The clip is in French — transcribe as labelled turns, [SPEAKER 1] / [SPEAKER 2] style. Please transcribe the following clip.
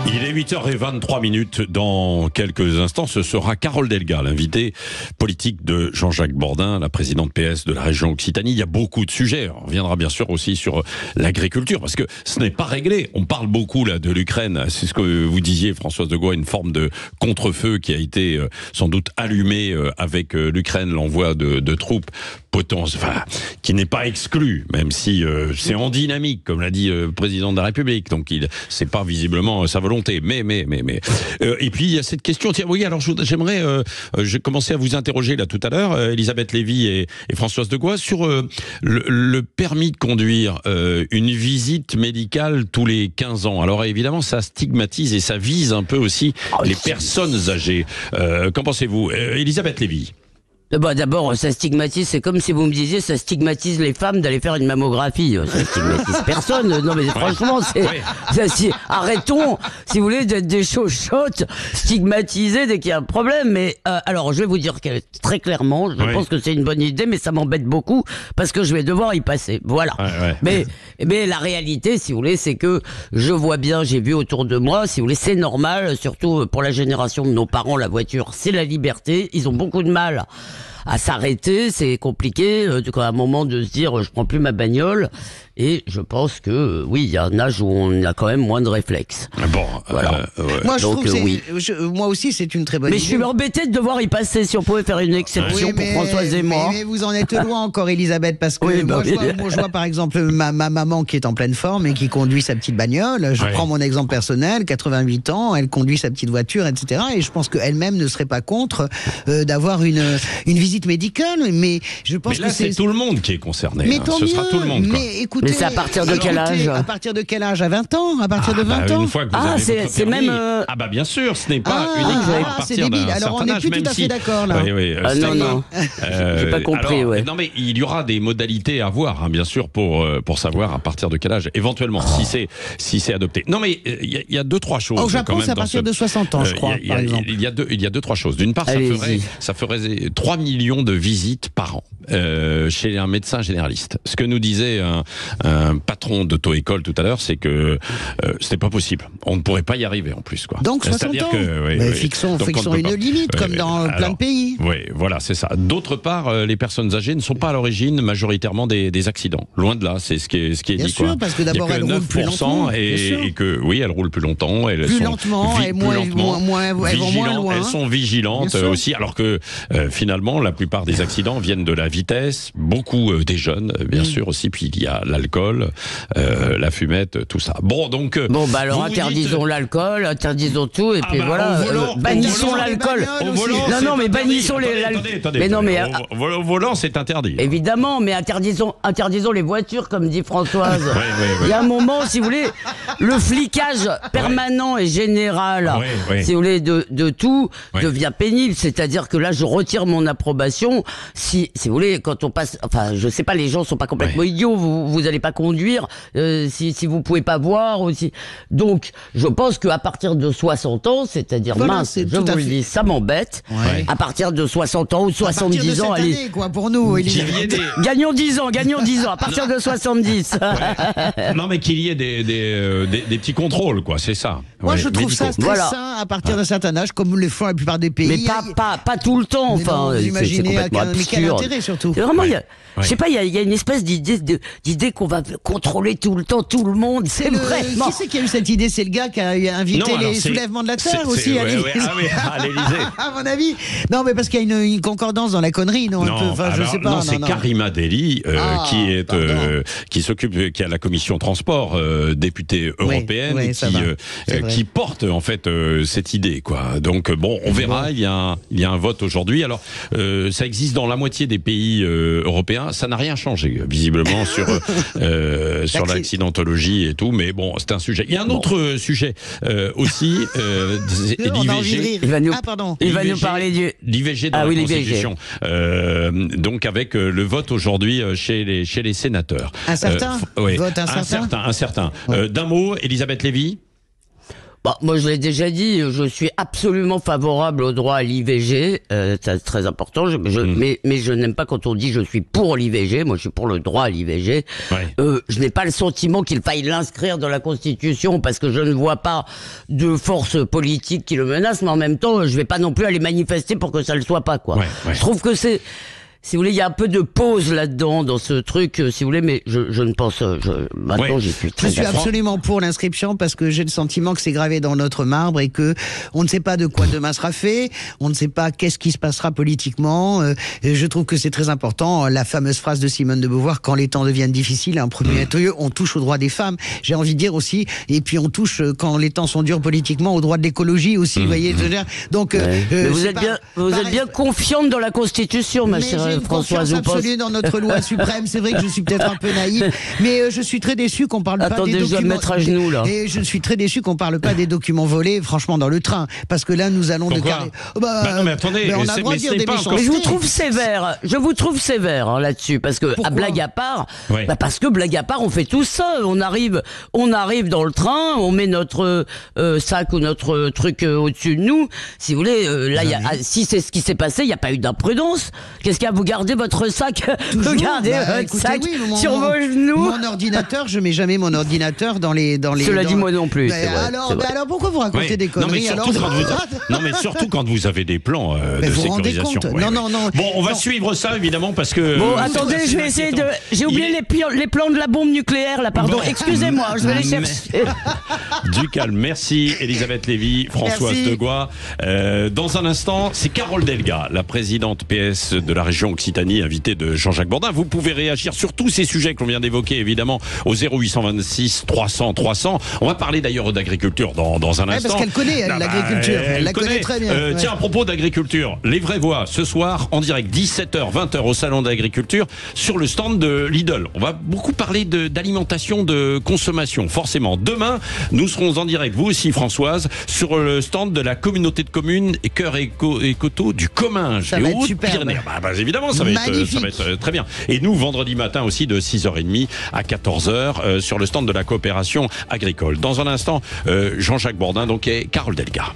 [SPEAKER 1] Il est 8h23. Dans quelques instants, ce sera Carole Delga, l'invitée politique de Jean-Jacques Bourdin, la présidente PS de la région Occitanie. Il y a beaucoup de sujets. On reviendra bien sûr aussi sur l'agriculture, parce que ce n'est pas réglé. On parle beaucoup là de l'Ukraine. C'est ce que vous disiez, Françoise de Gois, une forme de contre-feu qui a été sans doute allumé avec l'Ukraine, l'envoi de troupes qui n'est pas exclu, même si c'est en dynamique, comme l'a dit le président de la République. Donc c'est pas visiblement sa volonté. Mais et puis il y a cette question. Tiens, oui, alors j'aimerais, j'ai commencé à vous interroger là tout à l'heure, Elisabeth Lévy et Françoise de Gois, sur le permis de conduire, une visite médicale tous les 15 ans. Alors évidemment, ça stigmatise et ça vise un peu aussi les personnes âgées. Qu'en pensez-vous, Elisabeth Lévy?
[SPEAKER 2] D'abord, ça stigmatise, c'est comme si vous me disiez, ça stigmatise les femmes d'aller faire une mammographie. Ça stigmatise personne. Non mais franchement, arrêtons, si vous voulez, d'être des chochottes stigmatisées dès qu'il y a un problème. Mais alors, je vais vous dire que très clairement, je pense que c'est une bonne idée, mais ça m'embête beaucoup parce que je vais devoir y passer. Voilà. Mais la réalité, si vous voulez, c'est que je vois bien, j'ai vu autour de moi, si vous voulez, c'est normal, surtout pour la génération de nos parents, la voiture, c'est la liberté. Ils ont beaucoup de mal à s'arrêter, c'est compliqué à un moment de se dire je prends plus ma bagnole, et je pense que oui, il y a un âge où on a quand même moins de réflexes.
[SPEAKER 1] Bon,
[SPEAKER 2] voilà.
[SPEAKER 3] Moi je trouve que moi aussi c'est une très bonne idée.
[SPEAKER 2] Mais je suis embêté de devoir y passer. Si on pouvait faire une exception pour Françoise et moi.
[SPEAKER 3] Mais vous en êtes loin encore, Elisabeth, parce que moi je vois par exemple ma maman qui est en pleine forme et qui conduit sa petite bagnole. Je prends mon exemple personnel, 88 ans, elle conduit sa petite voiture, etc. Et je pense qu'elle-même ne serait pas contre d'avoir une visite médicale, mais je pense
[SPEAKER 1] là,
[SPEAKER 3] que
[SPEAKER 1] c'est tout le monde qui est concerné.
[SPEAKER 3] Mais tant
[SPEAKER 1] ce
[SPEAKER 3] mieux.
[SPEAKER 1] sera tout le monde. Quoi.
[SPEAKER 3] Mais écoutez,
[SPEAKER 2] mais c'est à partir de quel âge?
[SPEAKER 3] À partir de quel âge? À 20 ans? À partir de 20 ans?
[SPEAKER 1] Une fois que vous avez votre
[SPEAKER 2] c'est
[SPEAKER 1] permis.
[SPEAKER 2] même.
[SPEAKER 1] Bien sûr, ce n'est pas uniquement à partir d'un certain âge.
[SPEAKER 3] Alors on n'est plus tout à fait d'accord là.
[SPEAKER 2] Non. J'ai pas compris.
[SPEAKER 1] Non, mais il y aura des modalités à voir, bien sûr, pour savoir à partir de quel âge, éventuellement, si c'est adopté. Non, mais il y a deux, trois choses.
[SPEAKER 3] Au Japon, c'est à partir de 60 ans, je crois, par exemple.
[SPEAKER 1] Il y a deux, trois choses. D'une part, ça ferait 3 millions de visites par an chez un médecin généraliste. Ce que nous disait un patron d'auto-école tout à l'heure, c'est que c'était pas possible. On ne pourrait pas y arriver en plus, quoi.
[SPEAKER 3] Donc 60 ans. Fixons une limite, comme dans plein de pays.
[SPEAKER 1] Oui, voilà, c'est ça. D'autre part, les personnes âgées ne sont pas à l'origine majoritairement des accidents. Loin de là, c'est ce qui est dit.
[SPEAKER 3] Bien sûr, parce que d'abord elles roulent plus longtemps.
[SPEAKER 1] Et que oui, elles roulent plus longtemps. Elles
[SPEAKER 3] plus
[SPEAKER 1] sont
[SPEAKER 3] lentement, et elles vont moins loin.
[SPEAKER 1] Elles sont vigilantes aussi, alors que finalement, la plupart des accidents viennent de la vitesse, beaucoup des jeunes, bien sûr aussi, puis il y a l'alcool, la fumette, tout ça. Bon, donc...
[SPEAKER 2] alors interdisons l'alcool, interdisons tout, et puis voilà, bannissons l'alcool. Non, mais bannissons les...
[SPEAKER 1] Attendez,
[SPEAKER 2] mais non, mais...
[SPEAKER 1] Au volant, c'est interdit.
[SPEAKER 2] Évidemment, mais interdisons les voitures, comme dit Françoise. Il y a un moment, si vous voulez, le flicage permanent et général, si vous voulez, de tout, devient pénible. C'est-à-dire que là, je retire mon approbation. Si vous voulez, quand on passe... Enfin, je sais pas, les gens sont pas complètement idiots. Vous allez pas conduire si vous pouvez pas voir aussi. Donc, je pense qu'à partir de 60 ans, c'est-à-dire je vous le dis, ça m'embête. À partir de 60 ans ou 70 ans, allez.
[SPEAKER 3] Année, quoi, pour nous,
[SPEAKER 2] gagnons 10 ans, à partir de 70.
[SPEAKER 1] Non, mais qu'il y ait des petits contrôles, quoi, c'est ça.
[SPEAKER 3] Moi, je trouve ça très sain à partir d'un certain âge, comme le font la plupart des pays.
[SPEAKER 2] Mais pas tout le temps, enfin.
[SPEAKER 3] Vous imaginez quel intérêt, surtout.
[SPEAKER 2] Vraiment, je sais pas, il y a une espèce d'idée qu'on va contrôler tout le temps, tout le monde. C'est vraiment...
[SPEAKER 3] Qui c'est qui a eu cette idée? C'est le gars qui a invité les soulèvements de la Terre aussi à l'Élysée.
[SPEAKER 1] À l'Élysée.
[SPEAKER 3] À mon avis. Non, mais parce qu'il y a une concordance dans la connerie, non? Je sais pas.
[SPEAKER 1] Non, c'est Karima Delli qui a la commission transport, députée européenne, qui porte en fait cette idée, quoi. Donc on verra. Il y a un vote aujourd'hui. Alors ça existe dans la moitié des pays européens. Ça n'a rien changé visiblement sur l'accidentologie et tout. Mais bon, c'est un sujet. Il y a un autre sujet aussi. L'IVG.
[SPEAKER 2] Il va nous parler du
[SPEAKER 1] l'IVG dans la Constitution. Donc avec le vote aujourd'hui chez les sénateurs.
[SPEAKER 3] Un certain vote,
[SPEAKER 1] un certain. D'un mot, Elisabeth Lévy.
[SPEAKER 2] Bah, moi, je l'ai déjà dit, je suis absolument favorable au droit à l'IVG. C'est très important. Mais je n'aime pas quand on dit je suis pour l'IVG. Moi, je suis pour le droit à l'IVG. Ouais. Je n'ai pas le sentiment qu'il faille l'inscrire dans la Constitution parce que je ne vois pas de force politique qui le menace. Mais en même temps, je vais pas non plus aller manifester pour que ça le soit pas, quoi. Ouais. Je trouve que c'est... Si vous voulez, il y a un peu de pause là-dedans, dans ce truc, si vous voulez, mais je ne pense... Maintenant, j'y suis très...
[SPEAKER 3] Je suis absolument pour l'inscription parce que j'ai le sentiment que c'est gravé dans notre marbre et que on ne sait pas de quoi demain sera fait, on ne sait pas qu'est-ce qui se passera politiquement. Et je trouve que c'est très important. La fameuse phrase de Simone de Beauvoir, quand les temps deviennent difficiles, en premier lieu, on touche aux droits des femmes. J'ai envie de dire aussi, et puis on touche, quand les temps sont durs politiquement, aux droits de l'écologie aussi, vous voyez. Donc,
[SPEAKER 2] mais vous êtes bien confiante dans la Constitution, ma chère Françoise.
[SPEAKER 3] J'ai une confiance absolue dans notre loi suprême. C'est vrai que je suis peut-être un peu naïf, mais je suis très déçu qu'on parle pas des documents.
[SPEAKER 2] Attendez, je dois me mettre à genoux, là.
[SPEAKER 3] Et je suis très déçu qu'on parle pas des documents volés, franchement, dans le train. Parce que là, nous allons
[SPEAKER 1] non, mais attendez,
[SPEAKER 3] on a le droit de dire des méchancetés.
[SPEAKER 2] Mais je vous trouve sévère. Je vous trouve sévère, hein, là-dessus. Parce que, à blague à part, parce que blague à part, on fait tout ça. On arrive dans le train, on met notre sac ou notre truc au-dessus de nous. Si vous voulez, si c'est ce qui s'est passé, il n'y a pas eu d'imprudence. Qu'est-ce qu'il y a? Vous gardez votre sac, regardez votre sac sur vos genoux.
[SPEAKER 3] Mon ordinateur, je mets jamais mon ordinateur dans les.
[SPEAKER 2] Cela dit moi non plus.
[SPEAKER 3] Alors pourquoi vous racontez des conneries?
[SPEAKER 1] Non mais surtout quand vous avez des plans de sécurisation.
[SPEAKER 3] Non.
[SPEAKER 1] Bon, on va suivre ça évidemment parce que.
[SPEAKER 2] Bon, attendez, je vais essayer de. J'ai oublié les plans de la bombe nucléaire là, pardon. Excusez-moi, je vais les chercher.
[SPEAKER 1] Du calme, merci Elisabeth Lévy, Françoise Degois. Dans un instant, c'est Carole Delga, la présidente PS de la région Occitanie, invitée de Jean-Jacques Bourdin. Vous pouvez réagir sur tous ces sujets que l'on vient d'évoquer, évidemment, au 0826 300 300. On va parler d'ailleurs d'agriculture dans un instant.
[SPEAKER 3] Parce qu'elle connaît l'agriculture, elle la connaît très bien.
[SPEAKER 1] Tiens, à propos d'agriculture, les vraies voix, ce soir, en direct, 17h, 20h au salon d'agriculture, sur le stand de Lidl. On va beaucoup parler d'alimentation, de consommation, forcément. Demain, nous serons en direct, vous aussi Françoise, sur le stand de la communauté de communes et cœur et coteaux du Comminges.
[SPEAKER 3] Ça va être super.
[SPEAKER 1] Évidemment, ça va être très bien. Et nous, vendredi matin aussi, de 6h30 à 14h, sur le stand de la coopération agricole. Dans un instant, Jean-Jacques Bourdin donc, et Carole Delga.